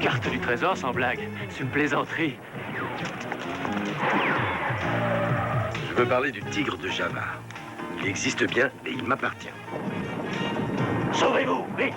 Carte du trésor sans blague. C'est une plaisanterie. Je veux parler du tigre de Java. Il existe bien et il m'appartient. Sauvez-vous, vite!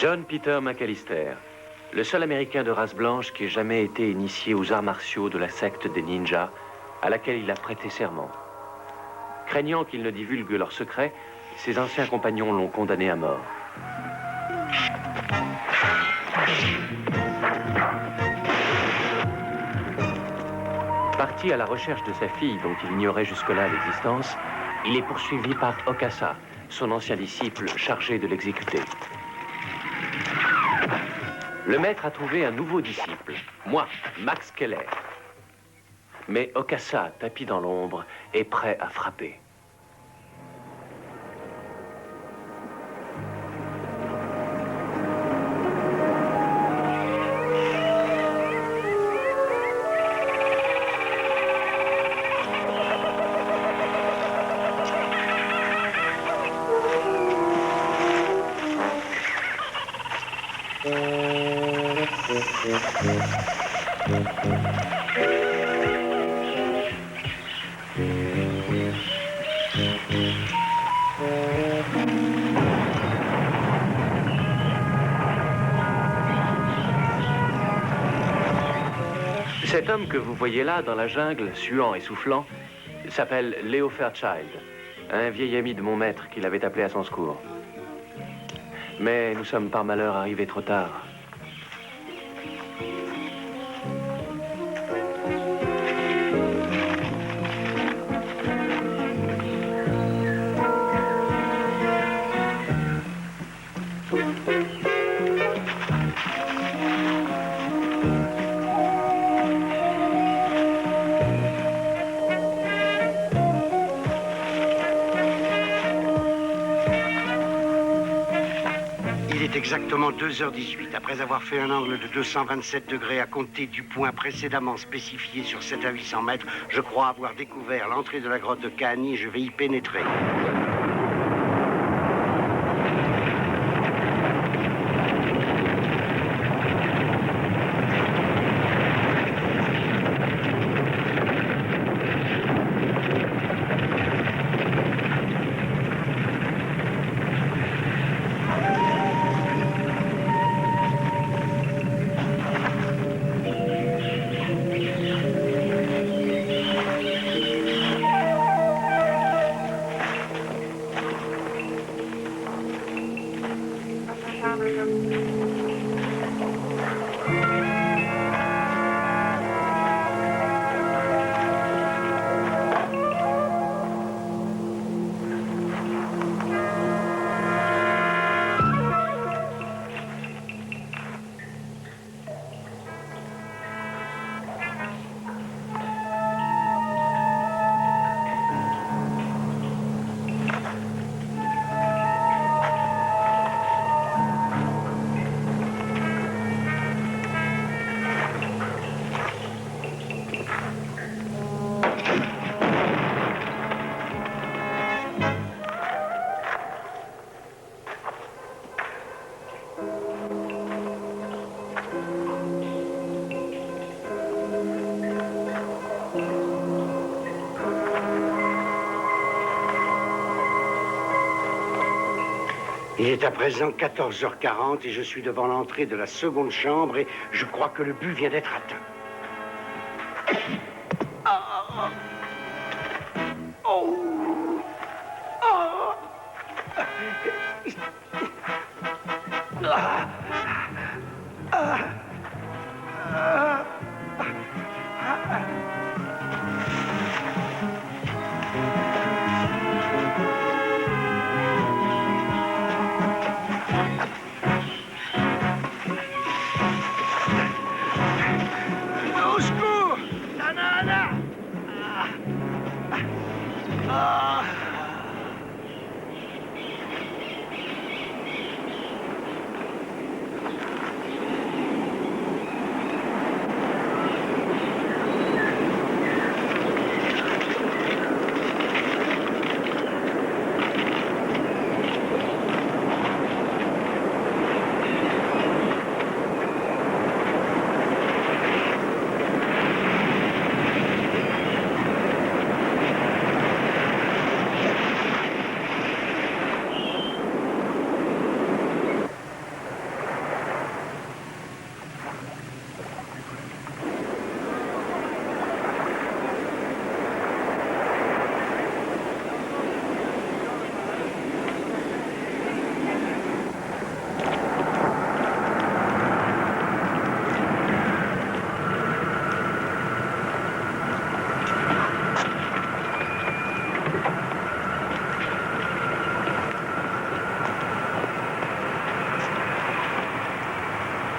John Peter McAllister, le seul Américain de race blanche qui ait jamais été initié aux arts martiaux de la secte des ninjas, à laquelle il a prêté serment. Craignant qu'ils ne divulguent leurs secrets, ses anciens compagnons l'ont condamné à mort. Parti à la recherche de sa fille, dont il ignorait jusque-là l'existence, il est poursuivi par Okasa, son ancien disciple chargé de l'exécuter. Le maître a trouvé un nouveau disciple, moi, Max Keller. Mais Okasa, tapi dans l'ombre, est prêt à frapper. Cet homme que vous voyez là, dans la jungle, suant et soufflant, s'appelle Leo Fairchild, un vieil ami de mon maître qui l'avait appelé à son secours. Mais nous sommes par malheur arrivés trop tard. Exactement 2h18, après avoir fait un angle de 227 degrés à compter du point précédemment spécifié sur 7 à 800 mètres, je crois avoir découvert l'entrée de la grotte de Kahani et je vais y pénétrer. Il est à présent 14h40 et je suis devant l'entrée de la seconde chambre et je crois que le but vient d'être atteint. Au secours! Nana!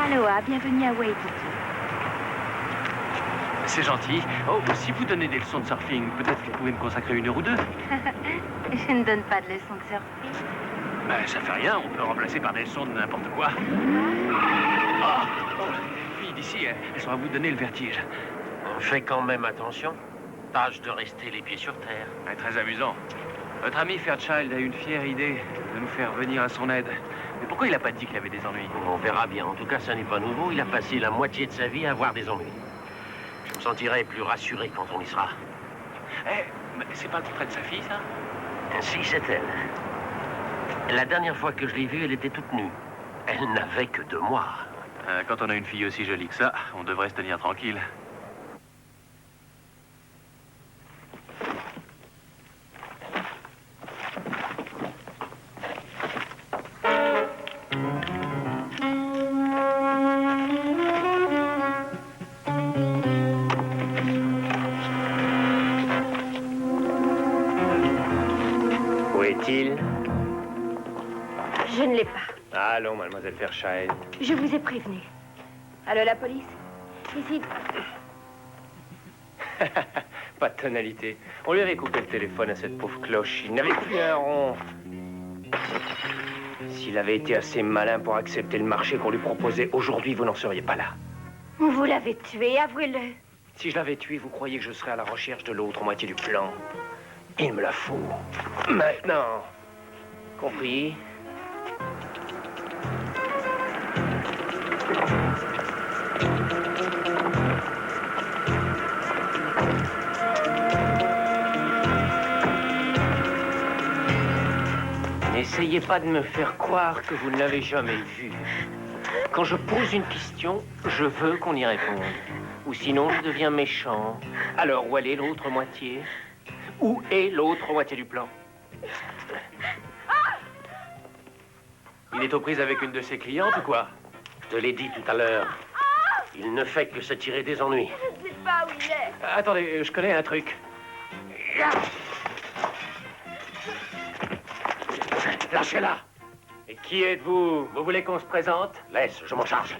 Aloha, bienvenue à Waikiki. C'est gentil. Oh, si vous donnez des leçons de surfing, peut-être que vous pouvez me consacrer 1 heure ou 2. Je ne donne pas de leçons de surfing. Ben, ça fait rien, on peut remplacer par des leçons de n'importe quoi. Les filles d'ici, elles sont à vous donner le vertige. On fait quand même attention. Tâche de rester les pieds sur terre. Ouais, très amusant. Notre ami Fairchild a une fière idée de nous faire venir à son aide. Mais pourquoi il n'a pas dit qu'il avait des ennuis? On verra bien. En tout cas, ça n'est pas nouveau. Il a passé la moitié de sa vie à avoir des ennuis. Je me sentirai plus rassuré quand on y sera. Mais c'est pas le portrait de sa fille, ça? Si, c'est elle. La dernière fois que je l'ai vue, elle était toute nue. Elle n'avait que 2 mois. Quand on a une fille aussi jolie que ça, on devrait se tenir tranquille. Où est-il? Je ne l'ai pas. Allons, mademoiselle Fairchild. Je vous ai prévenu. Allô, la police? Ici. Pas de tonalité. On lui avait coupé le téléphone à cette pauvre cloche. Il n'avait plus un rond. S'il avait été assez malin pour accepter le marché qu'on lui proposait, aujourd'hui, vous n'en seriez pas là. Vous l'avez tué, avouez-le. Si je l'avais tué, vous croyez que je serais à la recherche de l'autre moitié du plan? Il me la faut. Maintenant. Compris? N'essayez pas de me faire croire que vous ne l'avez jamais vu. Quand je pose une question, je veux qu'on y réponde. Ou sinon, je deviens méchant. Alors, où est l'autre moitié? Où est l'autre moitié du plan? Il est aux prises avec une de ses clientes ou quoi? Je te l'ai dit tout à l'heure. Il ne fait que se tirer des ennuis. Je ne sais pas où il est. Attendez, je connais un truc. Lâchez-la. Et qui êtes-vous? Vous voulez qu'on se présente? Laisse, je m'en charge.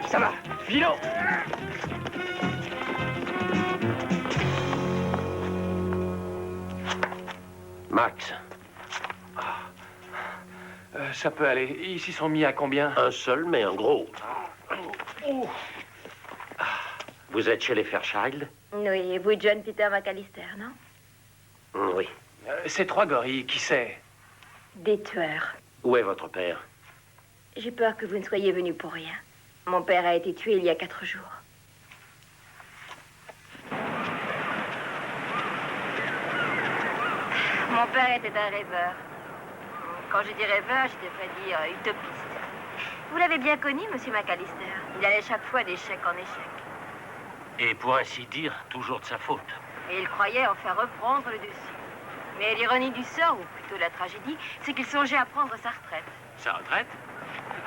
Ça va, filons! Max, Ça peut aller. Ils s'y sont mis à combien? un seul, mais un gros. Vous êtes chez les Fairchild? Oui, et vous, John Peter McAllister, non? Oui. Ces 3 gorilles, qui c'est? Des tueurs. Où est votre père? J'ai peur que vous ne soyez venu pour rien. Mon père a été tué il y a 4 jours. Mon père était un rêveur. Quand je dis rêveur, je devrais dire utopiste. Vous l'avez bien connu, monsieur McAllister. Il allait chaque fois d'échec en échec. Et pour ainsi dire, toujours de sa faute. Et il croyait en faire reprendre le dessus. Mais l'ironie du sort, ou plutôt la tragédie, c'est qu'il songeait à prendre sa retraite. Sa retraite?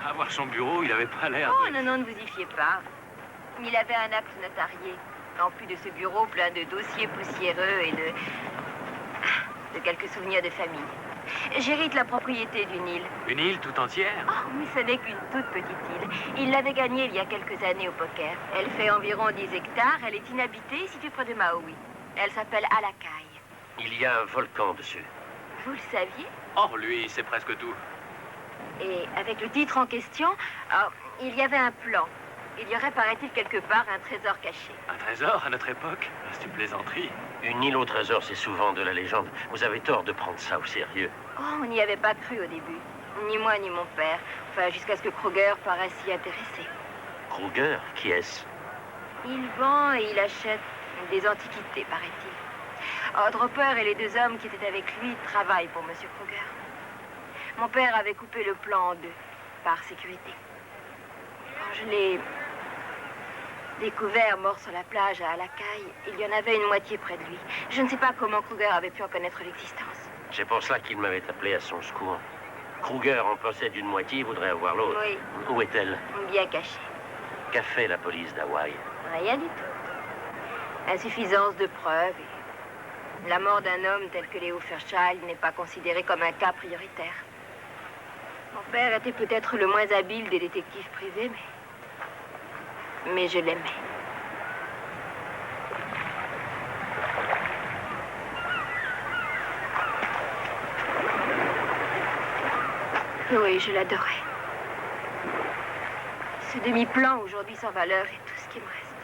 À voir son bureau, il avait pas l'air Oh de... non, non, ne vous y fiez pas. Il avait un acte notarié. En plus de ce bureau plein de dossiers poussiéreux et de quelques souvenirs de famille. J'hérite la propriété d'une île. Une île tout entière? Oh, mais ce n'est qu'une toute petite île. Il l'avait gagnée il y a quelques années au poker. Elle fait environ 10 hectares. Elle est inhabitée, située près de Maui. Elle s'appelle Alakai. Il y a un volcan dessus. Vous le saviez? Oh, lui, c'est presque tout. Et avec le titre en question, il y avait un plan. Il y aurait, paraît-il, quelque part un trésor caché. Un trésor à notre époque? C'est une plaisanterie. Une île au trésor, c'est souvent de la légende. Vous avez tort de prendre ça au sérieux. Oh, on n'y avait pas cru au début. Ni moi, ni mon père. Enfin, jusqu'à ce que Kruger paraisse s'y intéresser. Kruger, qui est-ce? Il vend et il achète des antiquités, paraît-il. Oh, Dropper et les 2 hommes qui étaient avec lui travaillent pour M. Kruger. Mon père avait coupé le plan en 2, par sécurité. Quand je l'ai découvert mort sur la plage à Alakai, il y en avait une moitié près de lui. Je ne sais pas comment Kruger avait pu en connaître l'existence. C'est pour cela qu'il m'avait appelé à son secours. Kruger en possède une moitié, il voudrait avoir l'autre. Oui. Où est-elle? Bien cachée. Qu'a fait la police d'Hawaï? Rien du tout. Insuffisance de preuves. Et la mort d'un homme tel que Léo Fairchild n'est pas considérée comme un cas prioritaire. Mon père était peut-être le moins habile des détectives privés, mais je l'aimais. Oui, je l'adorais. Ce demi-plan, aujourd'hui sans valeur, est tout ce qui me reste.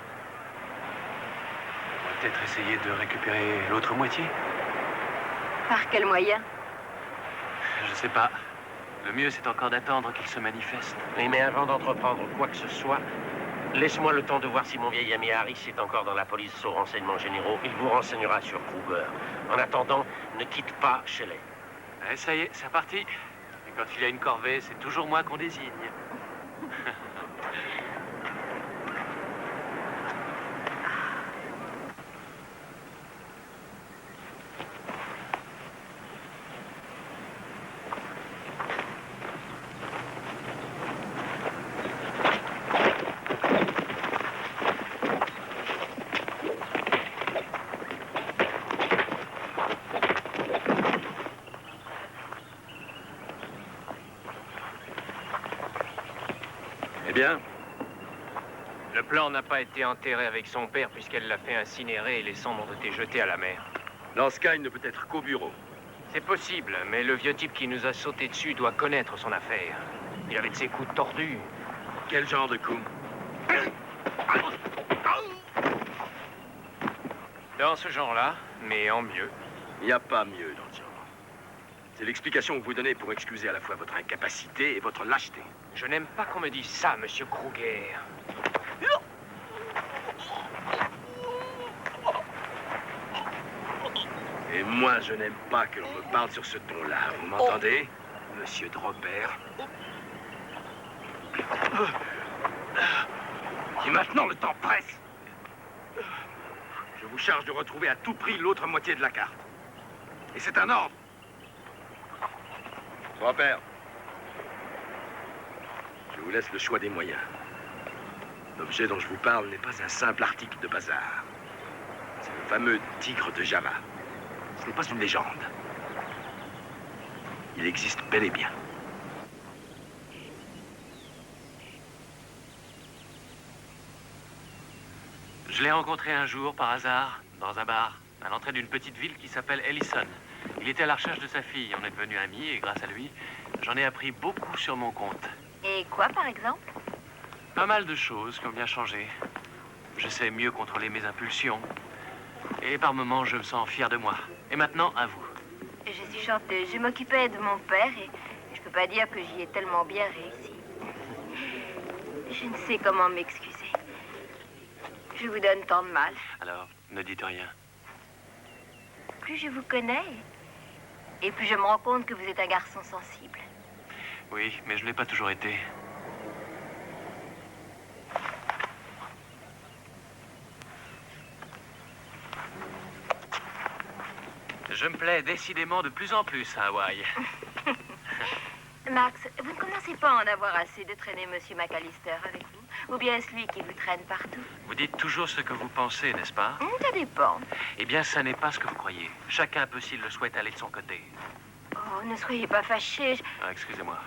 On va peut-être essayer de récupérer l'autre moitié? Par quel moyen? Je sais pas. Le mieux, c'est encore d'attendre qu'il se manifeste. Oui, mais avant d'entreprendre quoi que ce soit, laisse-moi le temps de voir si mon vieil ami Harris est encore dans la police aux renseignements généraux. Il vous renseignera sur Kruger. En attendant, ne quitte pas Shelley. Eh, ça y est, c'est parti. Et quand il y a une corvée, c'est toujours moi qu'on désigne. Bien. Le plan n'a pas été enterré avec son père puisqu'elle l'a fait incinérer et les cendres ont été jetées à la mer. Dans ce cas, il ne peut être qu'au bureau. C'est possible, mais le vieux type qui nous a sauté dessus doit connaître son affaire. Il avait de ses coups tordus. Quel genre de coup? Dans ce genre-là, mais en mieux. Il n'y a pas mieux dans le genre. C'est l'explication que vous donnez pour excuser à la fois votre incapacité et votre lâcheté. Je n'aime pas qu'on me dise ça, monsieur Kruger. Et moi, je n'aime pas que l'on me parle sur ce ton-là. Vous m'entendez, monsieur Dropper? Et maintenant, le temps presse. Je vous charge de retrouver à tout prix l'autre moitié de la carte. Et c'est un ordre. Dropper. Je vous laisse le choix des moyens. L'objet dont je vous parle n'est pas un simple article de bazar. C'est le fameux tigre de Java. Ce n'est pas une légende. Il existe bel et bien. Je l'ai rencontré un jour, par hasard, dans un bar, à l'entrée d'une petite ville qui s'appelle Ellison. Il était à la recherche de sa fille. On est devenus amis et grâce à lui, j'en ai appris beaucoup sur mon compte. Et quoi, par exemple? Pas mal de choses qui ont bien changé. Je sais mieux contrôler mes impulsions. Et par moments, je me sens fier de moi. Et maintenant, à vous. Je suis chanteuse. Je m'occupais de mon père et je peux pas dire que j'y ai tellement bien réussi. Je ne sais comment m'excuser. Je vous donne tant de mal. Alors, ne dites rien. Plus je vous connais, et plus je me rends compte que vous êtes un garçon sensible. Oui, mais je ne l'ai pas toujours été. Je me plais décidément de plus en plus à Hawaï. Max, vous ne commencez pas à en avoir assez de traîner Monsieur McAllister avec vous? Ou bien est-ce lui qui vous traîne partout? Vous dites toujours ce que vous pensez, n'est-ce pas? Ça dépend. Eh bien, ça n'est pas ce que vous croyez. Chacun peut, s'il le souhaite, aller de son côté. Oh, ne soyez pas fâchés. Ah, excusez-moi.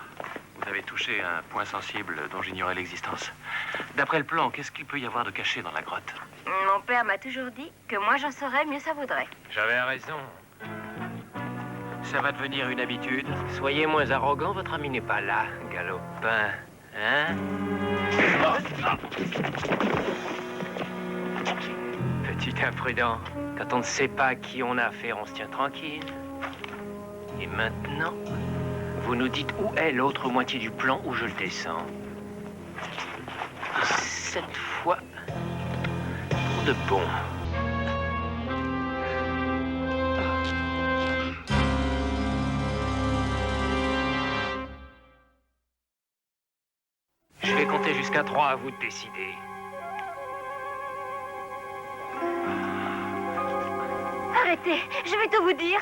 Vous avez touché un point sensible dont j'ignorais l'existence. D'après le plan, qu'est-ce qu'il peut y avoir de caché dans la grotte? Mon père m'a toujours dit que moins j'en saurais, mieux ça vaudrait. J'avais raison. Ça va devenir une habitude. Soyez moins arrogant, votre ami n'est pas là, galopin. Hein? Petit imprudent. Quand on ne sait pas à qui on a affaire, on se tient tranquille. Et maintenant, vous nous dites où est l'autre moitié du plan où je le descends. Cette fois, pour de bon. Je vais compter jusqu'à 3, à vous de décider. Arrêtez, je vais tout vous dire.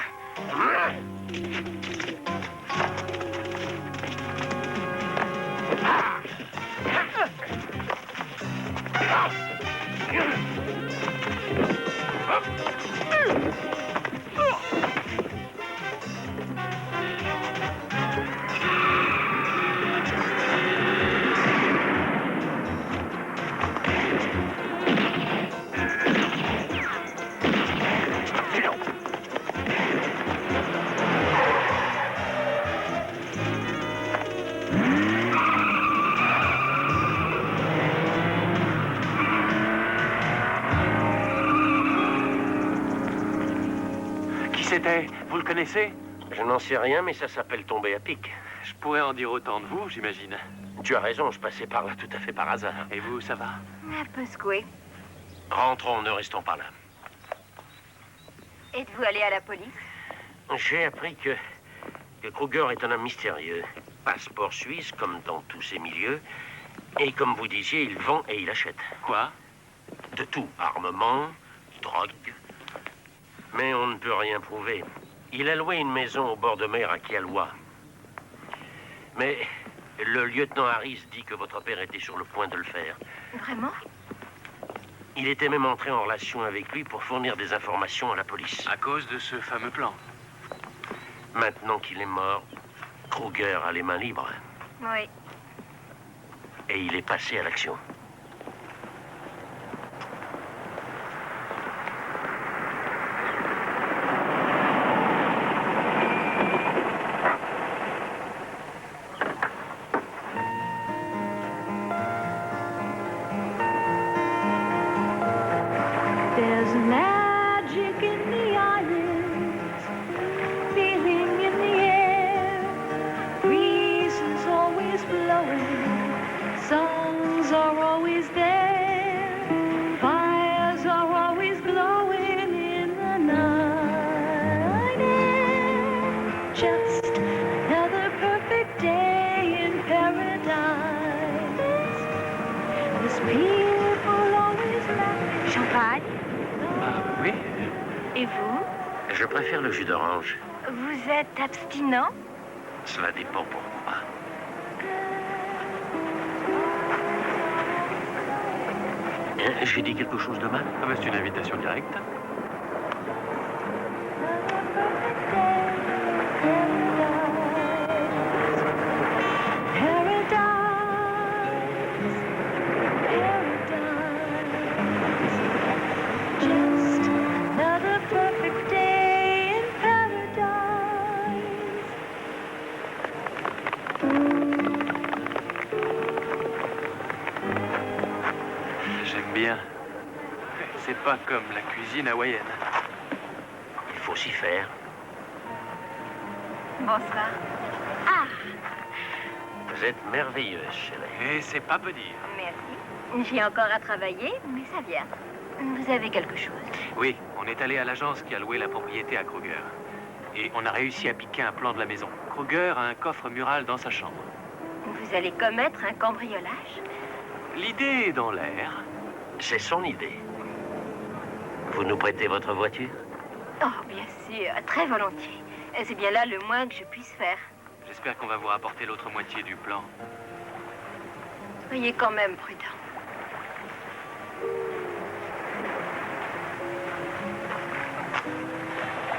C'était? Vous le connaissez? Je n'en sais rien, mais ça s'appelle tomber à pic. Je pourrais en dire autant de vous, j'imagine. Tu as raison, je passais par là tout à fait par hasard. Et vous, ça va? Un peu secoué. Rentrons, ne restons pas là. Êtes-vous allé à la police? J'ai appris que Kruger est un homme mystérieux. Passeport suisse, comme dans tous ces milieux. Et comme vous disiez, il vend et il achète. Quoi? De tout. Armement, drogue. Mais on ne peut rien prouver. Il a loué une maison au bord de mer à Kialwa. Mais le lieutenant Harris dit que votre père était sur le point de le faire. Vraiment? Il était même entré en relation avec lui pour fournir des informations à la police. À cause de ce fameux plan. Maintenant qu'il est mort, Kruger a les mains libres. Oui. Et il est passé à l'action. There's magic in the islands, feeling in the air. Breezes always blowing, songs are always there. Fires are always glowing in the night air. Just another perfect day in paradise. There's people always laughing. Champagne? Ah, oui. Et vous? Je préfère le jus d'orange. Vous êtes abstinent? Cela dépend pour moi. Hein, j'ai dit quelque chose de mal? Ah, bah, c'est une invitation directe. Just another perfect day in paradise. J'aime bien. C'est pas comme la cuisine hawaïenne. Il faut s'y faire. Bonsoir. Ah! Vous êtes merveilleuse, Shelley. Et c'est pas peu dire. Merci. J'ai encore à travailler, mais ça vient. Vous avez quelque chose? Oui, on est allé à l'agence qui a loué la propriété à Kruger. Et on a réussi à piquer un plan de la maison. Kruger a un coffre mural dans sa chambre. Vous allez commettre un cambriolage? L'idée est dans l'air. C'est son idée. Vous nous prêtez votre voiture? Oh, bien sûr, très volontiers. C'est bien là le moins que je puisse faire. J'espère qu'on va vous rapporter l'autre moitié du plan. Soyez quand même prudent.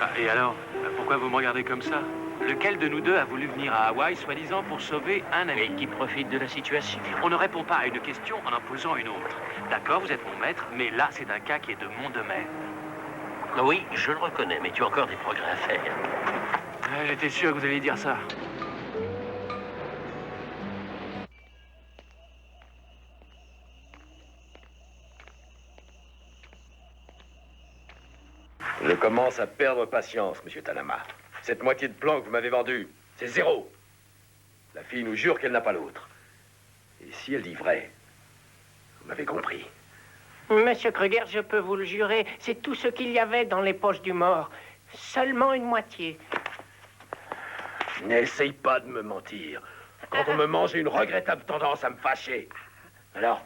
Ah, et alors, pourquoi vous me regardez comme ça? Lequel de nous deux a voulu venir à Hawaï, soi-disant pour sauver un ami? Et qui profite de la situation? On ne répond pas à une question en en posant une autre. D'accord, vous êtes mon maître, mais là, c'est un cas qui est de mon domaine. Oui, je le reconnais, mais tu as encore des progrès à faire. J'étais sûr que vous alliez dire ça. Je commence à perdre patience, monsieur Tanama. Cette moitié de plan que vous m'avez vendue, c'est 0. La fille nous jure qu'elle n'a pas l'autre. Et si elle dit vrai, vous m'avez compris. Monsieur Kruger, je peux vous le jurer, c'est tout ce qu'il y avait dans les poches du mort. Seulement une moitié. N'essaye pas de me mentir. Quand on me ment, j'ai une regrettable tendance à me fâcher. Alors,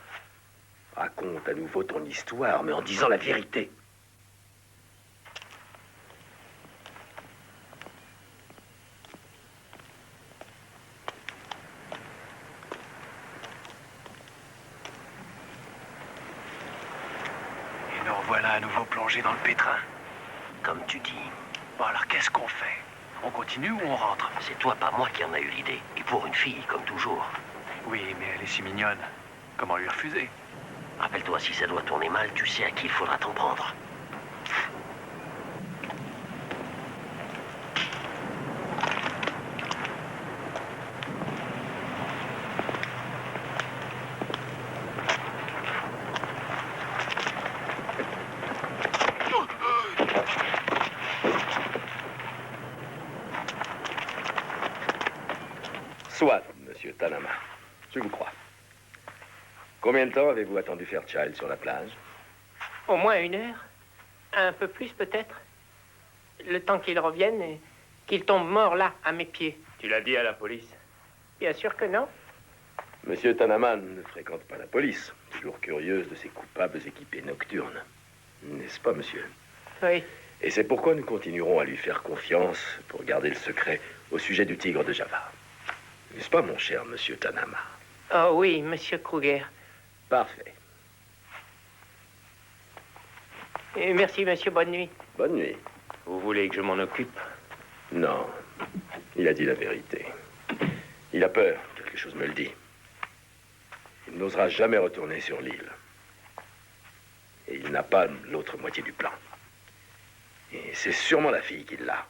raconte à nouveau ton histoire, mais en disant la vérité. Et nous revoilà à nouveau plongés dans le pétrin. Comme tu dis, Bon, alors qu'est-ce qu'on fait? On continue ou on rentre? c'est toi, pas moi, qui en a eu l'idée. Et pour une fille, comme toujours. Oui, mais elle est si mignonne. Comment lui refuser? Rappelle-toi, si ça doit tourner mal, tu sais à qui il faudra t'en prendre. Soit, monsieur Tanama. Je vous crois. Combien de temps avez-vous attendu Fairchild sur la plage? Au moins 1 heure. Un peu plus peut-être. Le temps qu'il revienne et qu'il tombe mort là, à mes pieds. Tu l'as dit à la police? Bien sûr que non. Monsieur Tanama ne fréquente pas la police, toujours curieuse de ces coupables équipés nocturnes. N'est-ce pas, monsieur? Oui. Et c'est pourquoi nous continuerons à lui faire confiance pour garder le secret au sujet du tigre de Java. N'est-ce pas, mon cher monsieur Tanama? Oh oui, monsieur Kruger. Parfait. Et merci, monsieur. Bonne nuit. Bonne nuit. Vous voulez que je m'en occupe? Non, il a dit la vérité. Il a peur, quelque chose me le dit. Il n'osera jamais retourner sur l'île. Et il n'a pas l'autre moitié du plan. Et c'est sûrement la fille qui l'a.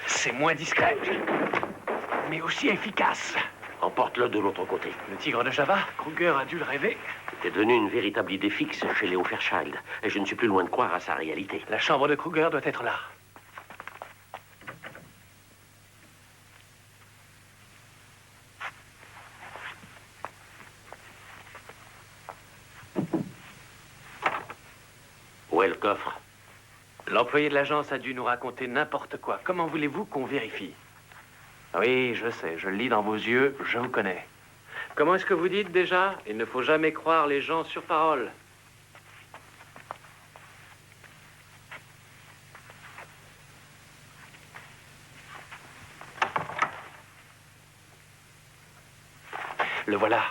C'est moins discret, mais aussi efficace. Emporte-le de l'autre côté. Le tigre de Java, Kruger a dû le rêver. C'est devenu une véritable idée fixe chez Léo Fairchild. Et je ne suis plus loin de croire à sa réalité. La chambre de Kruger doit être là. Où est le coffre? L'employé de l'agence a dû nous raconter n'importe quoi. Comment voulez-vous qu'on vérifie? Oui, je sais, je le lis dans vos yeux, je vous connais. Comment est-ce que vous dites déjà? Il ne faut jamais croire les gens sur parole. Le voilà.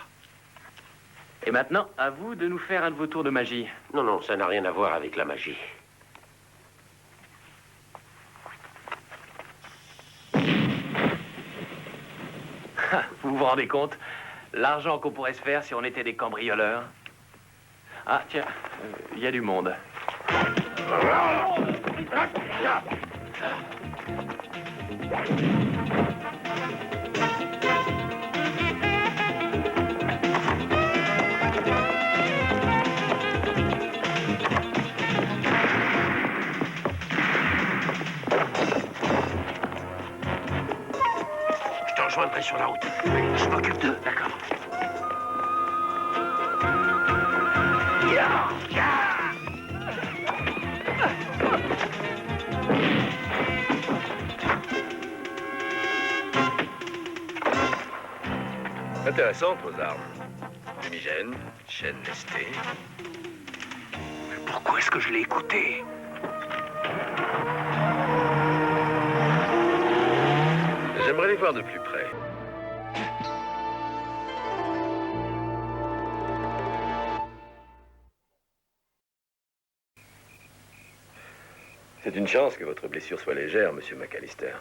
Et maintenant, à vous de nous faire un de vos tours de magie. Non, non, ça n'a rien à voir avec la magie. Vous vous rendez compte? L'argent qu'on pourrait se faire si on était des cambrioleurs. Ah, tiens, il y a du monde. rejoindrai sur la route. Je m'occupe d'eux. D'accord. Intéressantes vos armes. Fumigène, chaîne lestée. Pourquoi est-ce que je l'ai écouté? J'aimerais les voir de plus près. C'est une chance que votre blessure soit légère, monsieur McAllister.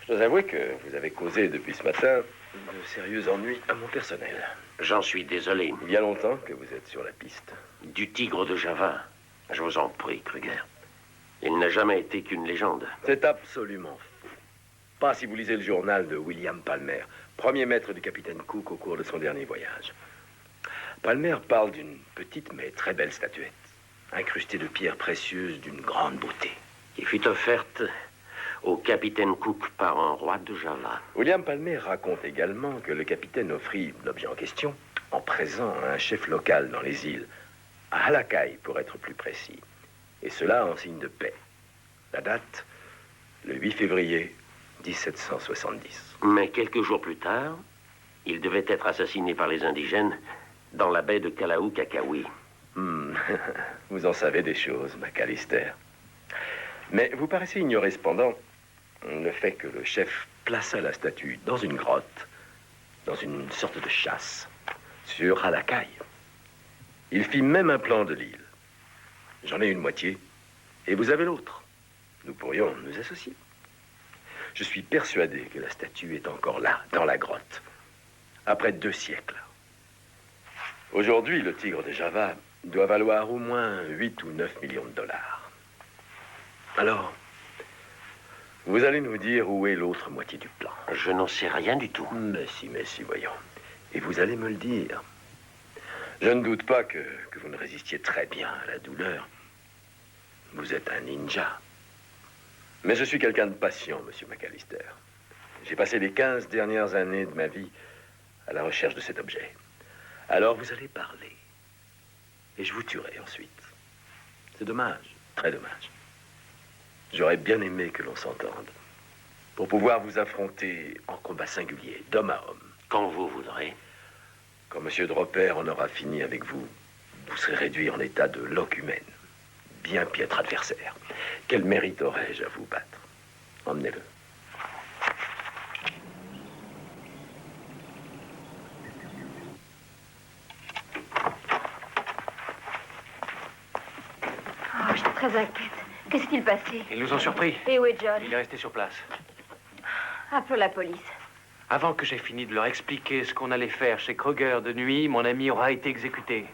Je dois avouer que vous avez causé depuis ce matin de sérieux ennuis à mon personnel. J'en suis désolé. Il y a longtemps que vous êtes sur la piste. Du tigre de Java. Je vous en prie, Kruger. Il n'a jamais été qu'une légende. C'est absolument faux. Pas si vous lisez le journal de William Palmer, premier maître du capitaine Cook au cours de son dernier voyage. Palmer parle d'une petite mais très belle statuette, incrustée de pierres précieuses d'une grande beauté. Qui fut offerte au capitaine Cook par un roi de Java. William Palmer raconte également que le capitaine offrit l'objet en question en présent à un chef local dans les îles, à Halakai pour être plus précis, et cela en signe de paix. La date, le 8 février 1770. Mais quelques jours plus tard, il devait être assassiné par les indigènes dans la baie de Kalaou-Kakawi. Vous en savez des choses, McAllister. Mais vous paraissez ignorer cependant le fait que le chef plaça la statue dans une grotte, dans une sorte de chasse, sur Halakai. Il fit même un plan de l'île. J'en ai une moitié, et vous avez l'autre. Nous pourrions nous associer. Je suis persuadé que la statue est encore là, dans la grotte, après 2 siècles. Aujourd'hui, le tigre de Java doit valoir au moins 8 ou 9 millions de dollars. Alors, vous allez nous dire où est l'autre moitié du plan. Je n'en sais rien du tout. Mais si, voyons. Et vous allez me le dire. Je ne doute pas que vous ne résistiez très bien à la douleur. Vous êtes un ninja. Mais je suis quelqu'un de patient, monsieur McAllister. J'ai passé les 15 dernières années de ma vie à la recherche de cet objet. Alors vous allez parler. Et je vous tuerai ensuite. C'est dommage, très dommage. J'aurais bien aimé que l'on s'entende. Pour pouvoir vous affronter en combat singulier, d'homme à homme. Quand vous voudrez. Quand monsieur Dropper en aura fini avec vous, vous serez réduit en état de loque humaine. Bien piètre adversaire. Quel mérite aurais-je à vous battre? Emmenez-le. Oh, je suis très inquiète. Que s'est-il passé? Ils nous ont surpris. Et où est John? Il est resté sur place. Appelons la police. Avant que j'aie fini de leur expliquer ce qu'on allait faire chez Kruger de nuit, mon ami aura été exécuté.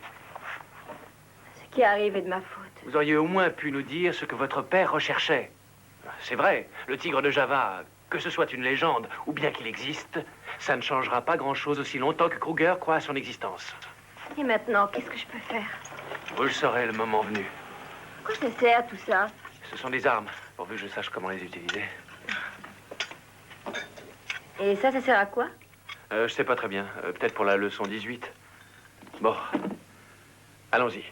Ce qui arrive est de ma faute. Vous auriez au moins pu nous dire ce que votre père recherchait. C'est vrai, le tigre de Java, que ce soit une légende ou bien qu'il existe, ça ne changera pas grand-chose aussi longtemps que Kruger croit à son existence. Et maintenant, qu'est-ce que je peux faire? Vous le saurez le moment venu. Pourquoi ça sert tout ça? Ce sont des armes, pourvu que je sache comment les utiliser. Et ça sert à quoi? Je sais pas très bien. Peut-être pour la leçon 18. Bon. Allons-y.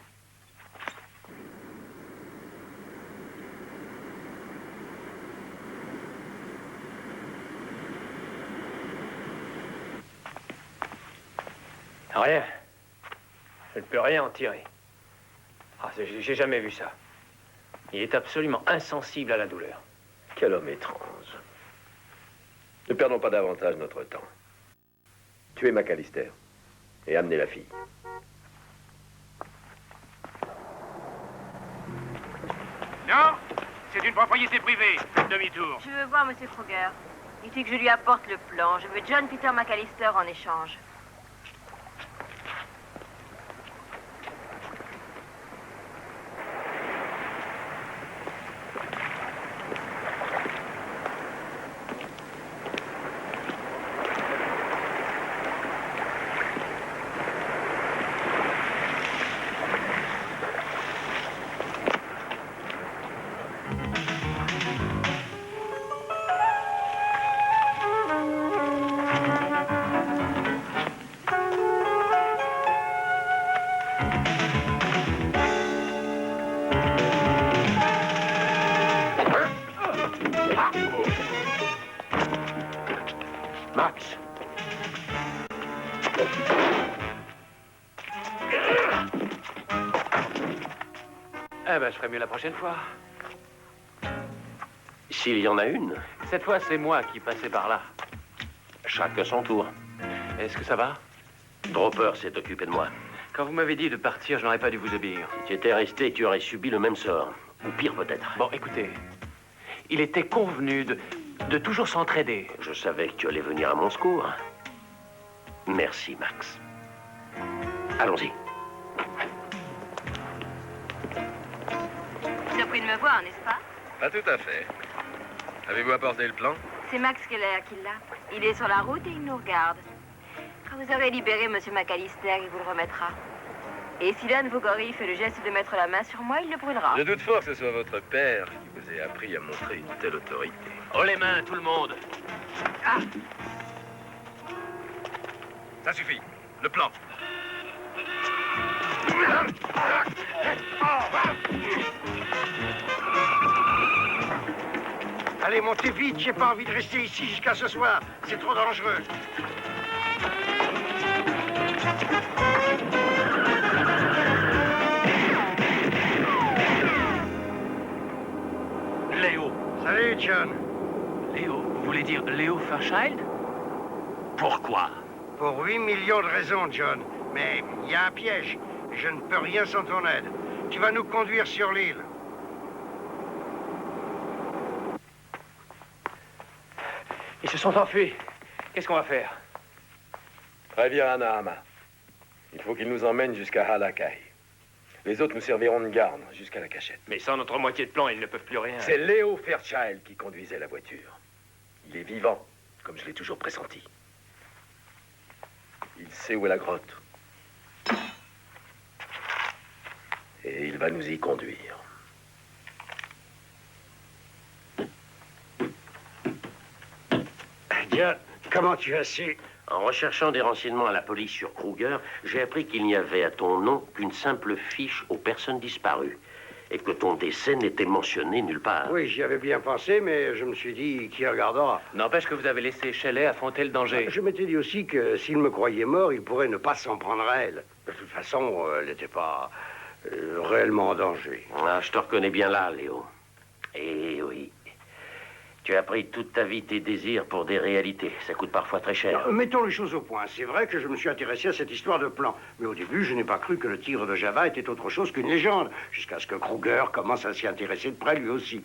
Rien. Je ne peux rien en tirer. Ah, j'ai jamais vu ça. Il est absolument insensible à la douleur. Quel homme étrange. Ne perdons pas davantage notre temps. Tuez McAllister et amenez la fille. Non, c'est une propriété privée. Faites demi-tour. Je veux voir M. Kruger. Il dit que je lui apporte le plan. Je veux John Peter McAllister en échange. Max. Eh ben, je ferai mieux la prochaine fois. S'il y en a une, Cette fois, c'est moi qui passais par là. chacun son tour. Est-ce que ça va? Dropper s'est occupé de moi. Quand vous m'avez dit de partir, je n'aurais pas dû vous obéir. Si tu étais resté, tu aurais subi le même sort. Ou pire peut-être. Bon, écoutez. Il était convenu de toujours s'entraider. Je savais que tu allais venir à mon secours. Merci, Max. Allons-y. Surpris de me voir, n'est-ce pas? Pas tout à fait. Avez-vous apporté le plan? C'est Max Keller qui l'a. Il est sur la route et il nous regarde. Quand vous aurez libéré M. McAllister, il vous le remettra. Et si l'un de vos gorilles fait le geste de mettre la main sur moi, il le brûlera. Je doute fort que ce soit votre père qui vous ait appris à montrer une telle autorité. Oh, les mains, tout le monde. Ça suffit. Le plan. Allez, montez vite, j'ai pas envie de rester ici jusqu'à ce soir. C'est trop dangereux. Léo. Salut, John. Léo, vous voulez dire Léo Fairchild? Pourquoi? Pour 8 millions de raisons, John. Mais il y a un piège. Je ne peux rien sans ton aide. Tu vas nous conduire sur l'île. Ils se sont enfuis. Qu'est-ce qu'on va faire? Préviens Anahama. Il faut qu'il nous emmène jusqu'à Halakai. Les autres nous serviront de garde jusqu'à la cachette. Mais sans notre moitié de plan, ils ne peuvent plus rien. C'est Léo Fairchild qui conduisait la voiture. Il est vivant, comme je l'ai toujours pressenti. Il sait où est la grotte. Et il va nous y conduire. John, comment tu as su? En recherchant des renseignements à la police sur Kruger, j'ai appris qu'il n'y avait à ton nom qu'une simple fiche aux personnes disparues et que ton décès n'était mentionné nulle part. Oui, j'y avais bien pensé, mais je me suis dit, qui regardera? N'empêche que vous avez laissé Shelley affronter le danger. Je m'étais dit aussi que s'il me croyait mort, il pourrait ne pas s'en prendre à elle. De toute façon, elle n'était pas réellement en danger. Ah, je te reconnais bien là, Léo. Eh oui. Tu as pris toute ta vie tes désirs pour des réalités. Ça coûte parfois très cher. Mettons les choses au point. C'est vrai que je me suis intéressé à cette histoire de plan. Mais au début, je n'ai pas cru que le tigre de Java était autre chose qu'une légende. Jusqu'à ce que Kruger commence à s'y intéresser de près lui aussi.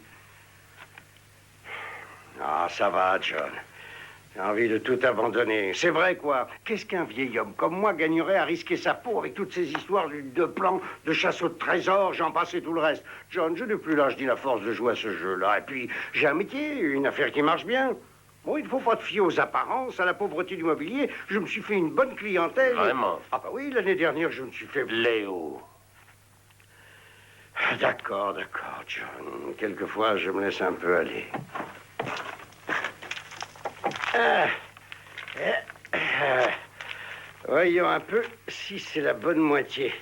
Ah, ça va, John. J'ai envie de tout abandonner. C'est vrai, quoi. Qu'est-ce qu'un vieil homme comme moi gagnerait à risquer sa peau avec toutes ces histoires de plans, de chasse au trésor, j'en passe et tout le reste. John, je n'ai plus l'âge ni la force de jouer à ce jeu-là. Et puis, j'ai un métier, une affaire qui marche bien. Bon, il ne faut pas te fier aux apparences, à la pauvreté du mobilier. Je me suis fait une bonne clientèle. Vraiment? Ah bah oui, l'année dernière, je me suis fait... Léo. D'accord, John. Quelquefois, je me laisse un peu aller. Voyons un peu si c'est la bonne moitié.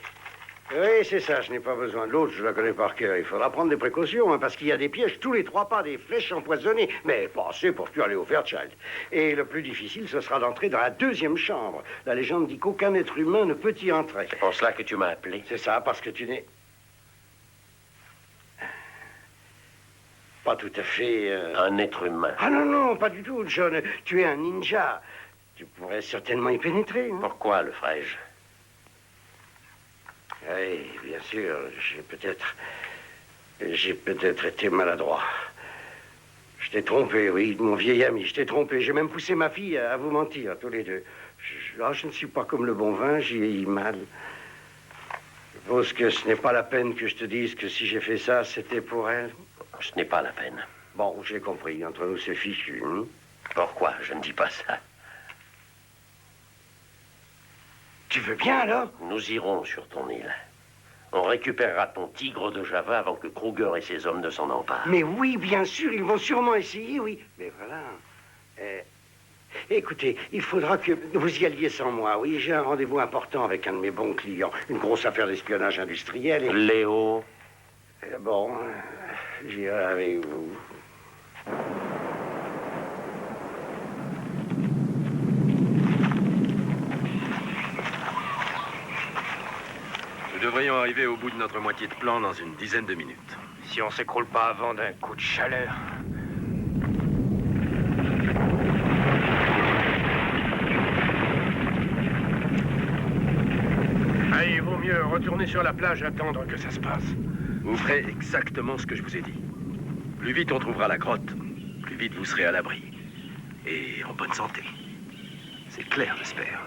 Oui, c'est ça, je n'ai pas besoin de l'autre, je la connais par cœur. Il faudra prendre des précautions, hein, parce qu'il y a des pièges tous les 3 pas, des flèches empoisonnées. Mais pas assez pour tuer Léo Fairchild. Et le plus difficile, ce sera d'entrer dans la 2e chambre. La légende dit qu'aucun être humain ne peut y entrer. C'est pour cela que tu m'as appelé. C'est ça, parce que tu n'es... pas tout à fait... Un être humain. Ah non, non, pas du tout, John. Tu es un ninja. Tu pourrais certainement y pénétrer. Hein? Pourquoi le ferais-je? Oui, bien sûr, j'ai peut-être été maladroit. Je t'ai trompé, oui, mon vieil ami, je t'ai trompé. J'ai même poussé ma fille à vous mentir, tous les deux. Je ne suis pas comme le bon vin, j'y ai mal. Je suppose que ce n'est pas la peine que je te dise que si j'ai fait ça, c'était pour elle. Ce n'est pas la peine. Bon, j'ai compris, entre nous c'est fichu. Hein? Pourquoi je ne dis pas ça? Tu veux bien, alors? Nous irons sur ton île. On récupérera ton tigre de Java avant que Kruger et ses hommes ne s'en emparent. Mais oui, bien sûr, ils vont sûrement essayer, oui. Mais voilà. Écoutez, il faudra que vous y alliez sans moi. Oui, j'ai un rendez-vous important avec un de mes bons clients. Une grosse affaire d'espionnage industriel et... Léo. Bon, j'irai avec vous. devrions arriver au bout de notre moitié de plan dans une dizaine de minutes. Si on s'écroule pas avant d'un coup de chaleur. Ah, il vaut mieux retourner sur la plage et attendre que ça se passe. Vous ferez exactement ce que je vous ai dit. Plus vite on trouvera la grotte, plus vite vous serez à l'abri. Et en bonne santé. C'est clair, j'espère.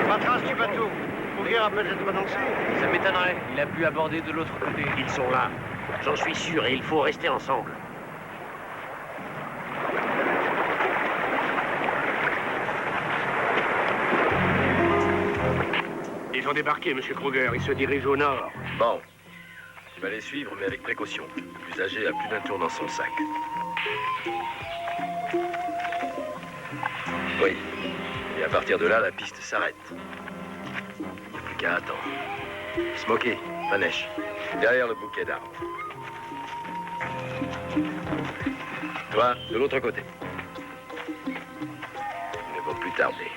Pas trace du bateau. Kruger a peut-être renoncé. Ça m'étonnerait. Il a pu aborder de l'autre côté. Ils sont là. J'en suis sûr et il faut rester ensemble. Ils ont débarqué, Monsieur Kruger. Ils se dirigent au nord. Bon. Tu vas les suivre, mais avec précaution. L'usager a plus d'un tour dans son sac. Oui. Et à partir de là, la piste s'arrête. Il n'y a plus qu'à attendre. Smokey, Vanesh, derrière le bouquet d'arbres. Toi, de l'autre côté. Ils ne vont plus tarder.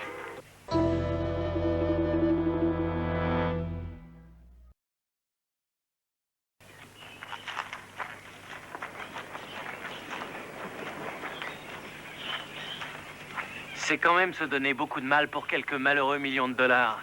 C'est quand même se donner beaucoup de mal pour quelques malheureux millions de dollars.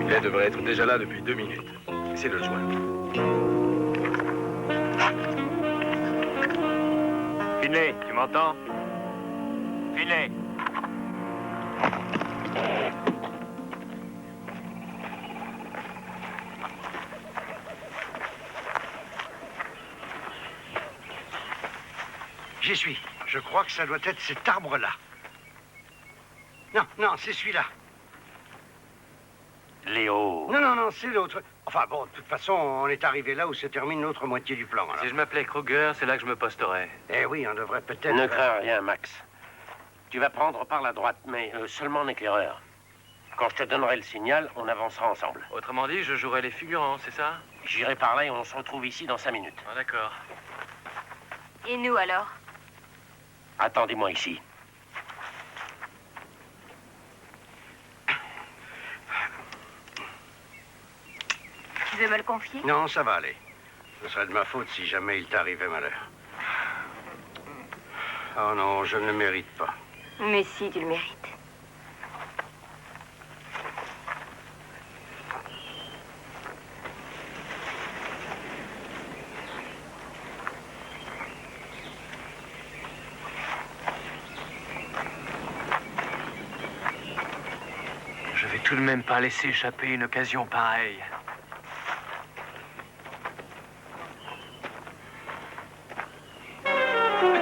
Il devrait être déjà là depuis 2 minutes. Essayez de le joindre. Finlay, tu m'entends? Finlay. J'y suis. Je crois que ça doit être cet arbre-là. Non, non, c'est celui-là. Léo. Non, non, non, c'est l'autre. Enfin bon, de toute façon, on est arrivé là où se termine l'autre moitié du plan. Alors. Si je m'appelais Kruger, c'est là que je me posterais. Eh oui, on devrait peut-être... Ne crains rien, Max. Tu vas prendre par la droite, mais seulement en éclaireur. Quand je te donnerai le signal, on avancera ensemble. Autrement dit, je jouerai les figurants, c'est ça? J'irai par là et on se retrouve ici dans 5 minutes. Ah, d'accord. Et nous alors? Attendez-moi ici. Tu veux me le confier? Non, ça va aller. Ce serait de ma faute si jamais il t'arrivait malheur. Oh non, je ne le mérite pas. Mais si, tu le mérites. Je vais tout de même pas laisser échapper une occasion pareille.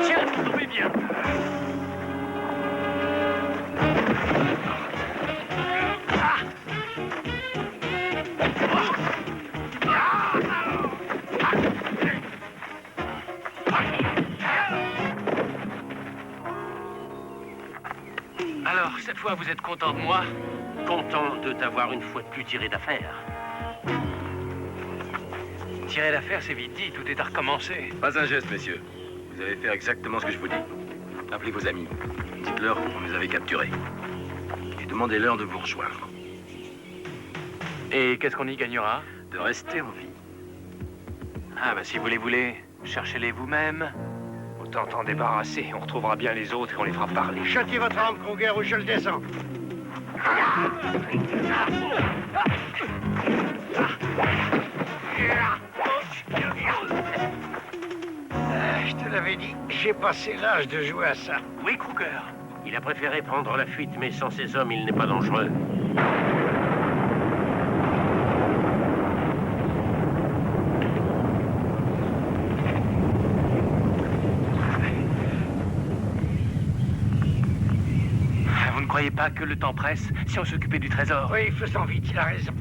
Tiens, tombez bien. Alors, cette fois, vous êtes content de moi? Content de t'avoir une fois de plus tiré d'affaire. Tirer l'affaire, c'est vite dit, tout est à recommencer. Pas un geste, messieurs. Vous allez faire exactement ce que je vous dis. Appelez vos amis. Dites-leur que vous nous avez capturés. Et demandez-leur de vous rejoindre. Et qu'est-ce qu'on y gagnera? De rester en vie. Ah, bah si vous les voulez, cherchez-les vous-même. Autant t'en débarrasser, on retrouvera bien les autres et on les fera parler. Châtiez votre arme, Kruger, ou je le descends. Je te l'avais dit, j'ai passé l'âge de jouer à ça. Oui, Kruger. Il a préféré prendre la fuite, mais sans ses hommes, il n'est pas dangereux. Vous ne croyez pas que le temps presse si on s'occupait du trésor? Oui, faisons vite, il a raison.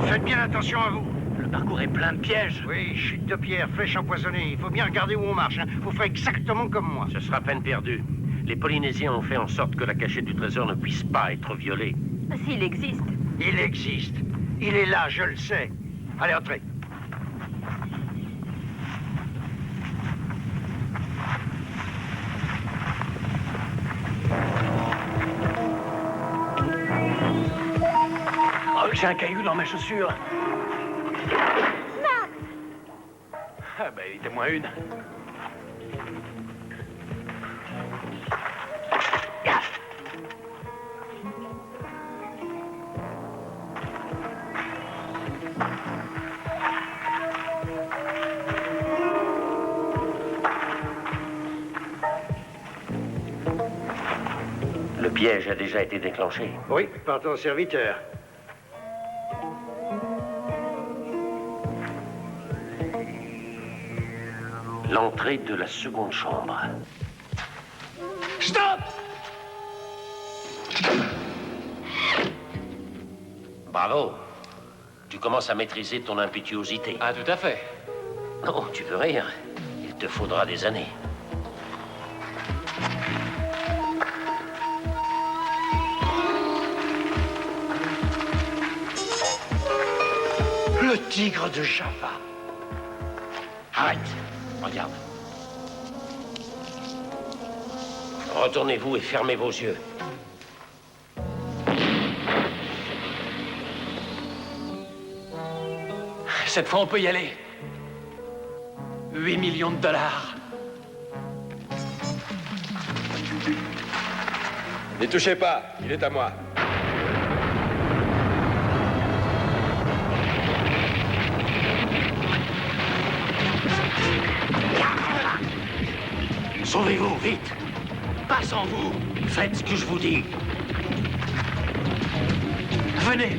Faites bien attention à vous. Le parcours est plein de pièges. Oui, chute de pierre, flèche empoisonnée. Il faut bien regarder où on marche. Vous ferez exactement comme moi. Ce sera peine perdue. Les Polynésiens ont fait en sorte que la cachette du trésor ne puisse pas être violée. S'il existe. Il existe. Il est là, je le sais. Allez, entrez. Oh, j'ai un caillou dans ma chaussure. Ah, bah, évitez-moi une. Le piège a déjà été déclenché. Oui, par ton serviteur. L'entrée de la seconde chambre. Stop! Bravo. Tu commences à maîtriser ton impétuosité. Ah, tout à fait. Non, tu veux rire. Il te faudra des années. Le tigre de Java. Arrête. Regarde. Retournez-vous et fermez vos yeux. Cette fois, on peut y aller. 8 millions de dollars. N'y touchez pas, il est à moi. Sauvez-vous, vite. Pas sans vous. Faites ce que je vous dis. Venez.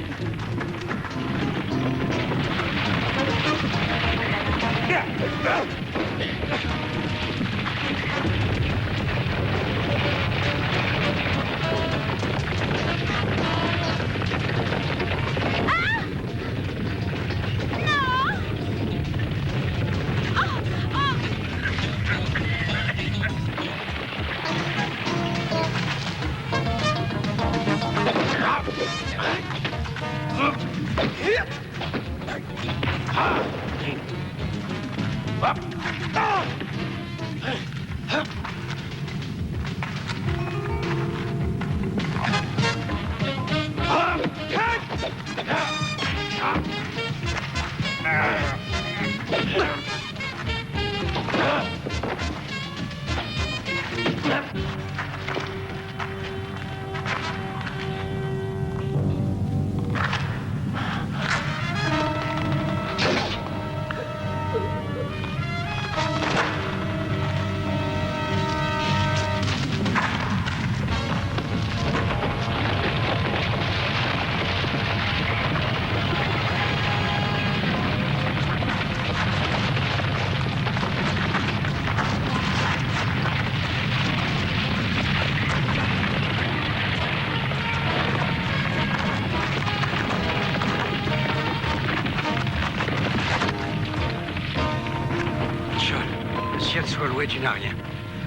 Tu n'as rien.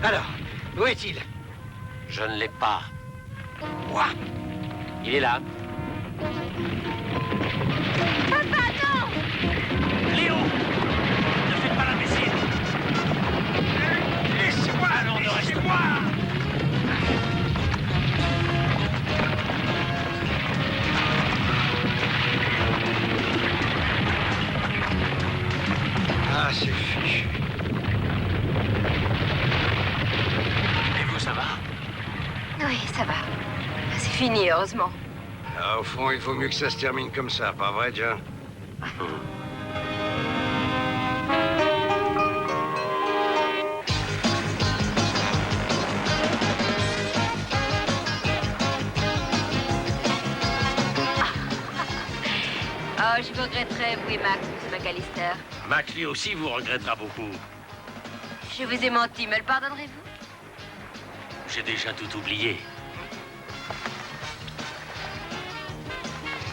Alors, où est-il? Je ne l'ai pas. Quoi? Il est là. Papa, non! Léo! Ne faites pas l'imbécile! Laissez-moi! Allons, ne reste Laissez-moi! Ah, c'est fichu. Et vous, ça va? Oui, ça va. C'est fini, heureusement. Ah, au fond, il vaut mieux que ça se termine comme ça, pas vrai, John? Oh, je vous regretterai, vous et Max, M. McAllister. Max, lui aussi, vous regrettera beaucoup. Je vous ai menti, me le pardonnerez-vous? J'ai déjà tout oublié.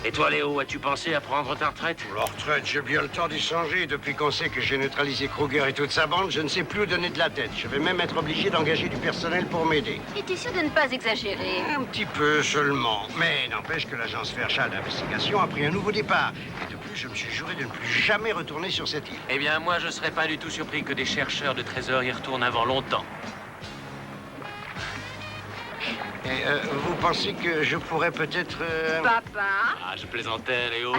Et toi, Léo, as-tu pensé à prendre ta retraite? Pour la retraite, j'ai bien le temps d'y changer. Depuis qu'on sait que j'ai neutralisé Kruger et toute sa bande, je ne sais plus où donner de la tête. Je vais même être obligé d'engager du personnel pour m'aider. Es-tu sûr de ne pas exagérer? Un petit peu seulement. Mais n'empêche que l'agence Fairchild d'investigation a pris un nouveau départ. Et de plus, je me suis juré de ne plus jamais retourner sur cette île. Eh bien, moi, je serais pas du tout surpris que des chercheurs de trésors y retournent avant longtemps. Et vous pensez que je pourrais peut-être... Papa? Ah, je plaisantais, Léo.